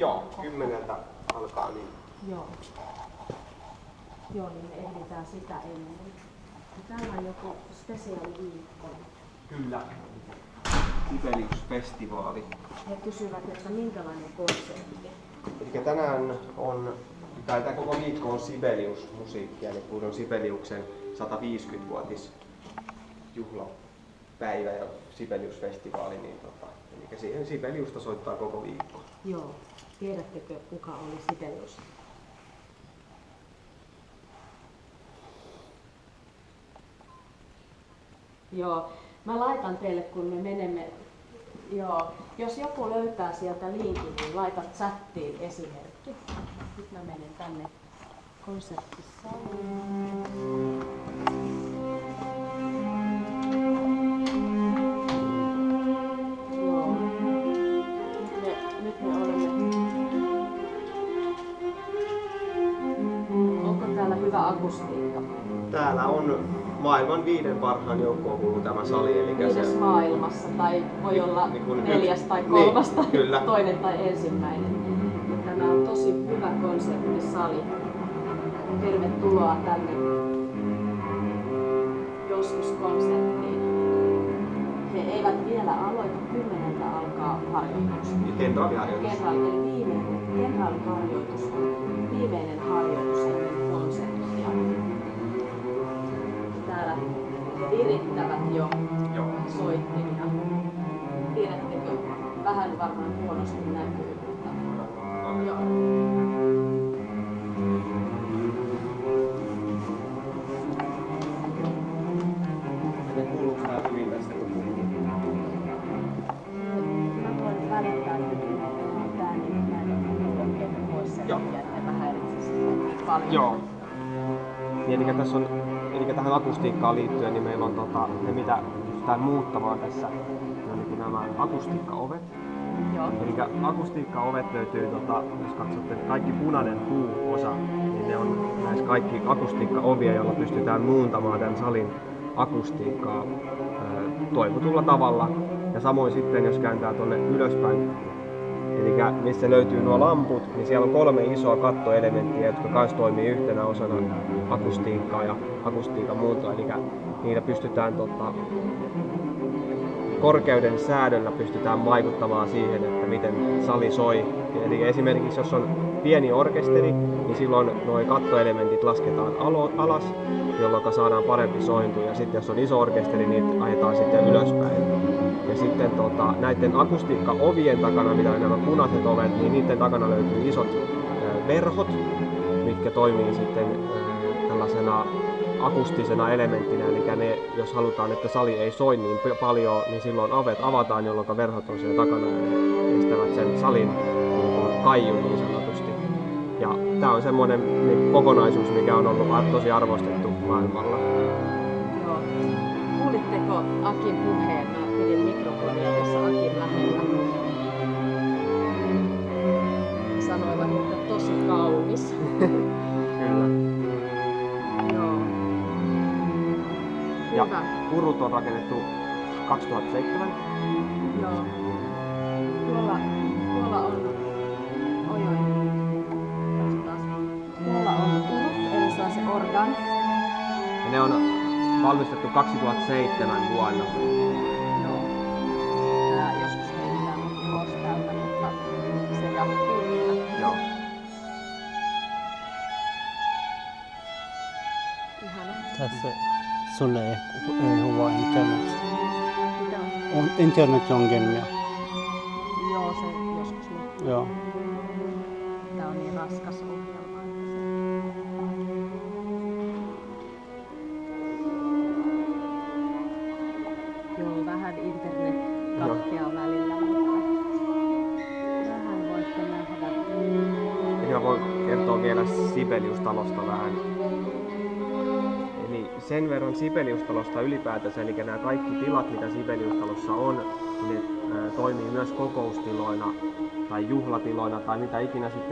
Joo, 10 alkaa niin. Joo. Joo, niin me ehditään sitä ennen. Täällä on joku spesiaaliviikko. Kyllä. Sibelius-festivaali. He kysyvät, että minkälainen konsertti. Eli tänään on, tai tämä koko viikko on Sibelius-musiikkia, eli kun on Sibeliuksen 150-vuotis juhlapäivä ja Sibelius-festivaali, niin eli siihen Sibeliusta soittaa koko viikko. Joo. Tiedättekö, kuka oli Sibelius? Joo. Mä laitan teille, kun me menemme. Joo. Jos joku löytää sieltä linkin, niin laita chattiin esimerkki. Nyt mä menen tänne konserttisaliin. Joo. Nyt me olemme. Onko täällä hyvä akustiikka? Täällä on maailman 5 parhaan joukkoon kuuluu tämä sali. Eli 5 maailmassa, tai voi olla 4. tai 3. Niin, toinen tai ensimmäinen. Tämä on tosi hyvä konserttisali. Tervetuloa tänne joskus konserttiin. He eivät vielä aloita, 10 alkaa harjoitus. Kenraaliharjoitus. Kenraaliharjoitus on viimeinen harjoitus ennen konserttia. Täällä virittävät jo soittimia. Tiedättekö, vähän varmaan huonosti näkyy, mutta joo. Kuuluuko tää hyvin tästä? Mä voin välittää nyt, että tää niin mä en ole pois sen takia, että mä häiritsin niin paljon. Joo. Niin, eli tähän akustiikkaan liittyen, niin meillä on ne mitä pystytään muuttamaan tässä, ne on niin nämä akustiikkaovet. Joo. Eli akustiikkaovet löytyy, jos katsotte, kaikki punainen puuosa, niin ne on näissä kaikki akustiikkaovia, joilla pystytään muuntamaan tämän salin akustiikkaa toivotulla tavalla. Ja samoin sitten, jos kääntää tuonne ylöspäin, eli missä löytyy nuo lamput, niin siellä on 3 isoa kattoelementtiä, jotka myös toimii yhtenä osana akustiikkaa ja akustiikan muuntoa. Eli niillä pystytään korkeuden säädöllä pystytään vaikuttamaan siihen, että miten sali soi. Eli esimerkiksi jos on pieni orkesteri, niin silloin nuo kattoelementit lasketaan alas, jolloin saadaan parempi sointu. Ja sitten jos on iso orkesteri, niin ajetaan sitten ylöspäin. Ja sitten näiden akustiikkaovien takana, mitä on nämä punaiset ovet, niin niiden takana löytyy isot verhot, mitkä toimii sitten tällaisena akustisena elementtinä. Eli ne, jos halutaan, että sali ei soi niin paljon, niin silloin ovet avataan, jolloin verhot on siellä takana ja ne estävät sen salin kaiun niin sanotusti. Ja tää on semmoinen kokonaisuus, mikä on ollut tosi arvostettu maailmalla. Joo. Kuulitteko Akin puheen? Mä pidin mikrofonia tässä Akin lähellä. Sanoivat, että tosi kaunis. Kyllä. Joo. Ja Hyvä. urut on rakennettu 2007. Joo. Tuolla on, tuolla on urut, eli se on se organ. Ja ne on valmistettu 2007 vuonna. Joo. Tää joskus heitetään ulos täältä, mutta se jatkuu vielä. Joo. Ihana. Tässä sulle ei huva internet. Mitä on? On internetongelmia. Joo, se joskus loppuu. Joo. Tää on niin raskas ohjelma, että se... Joo, vähän internet katkeaa välillä, mutta vähän voitte nähdä. Eli mä voin kertoa vielä Sibelius-talosta vähän. Eli sen verran Sibelius-talosta ylipäätänsä, eli nämä kaikki tilat, mitä Sibelius-talossa on, niin ne toimii myös kokoustiloina tai juhlatiloina tai mitä ikinä sitten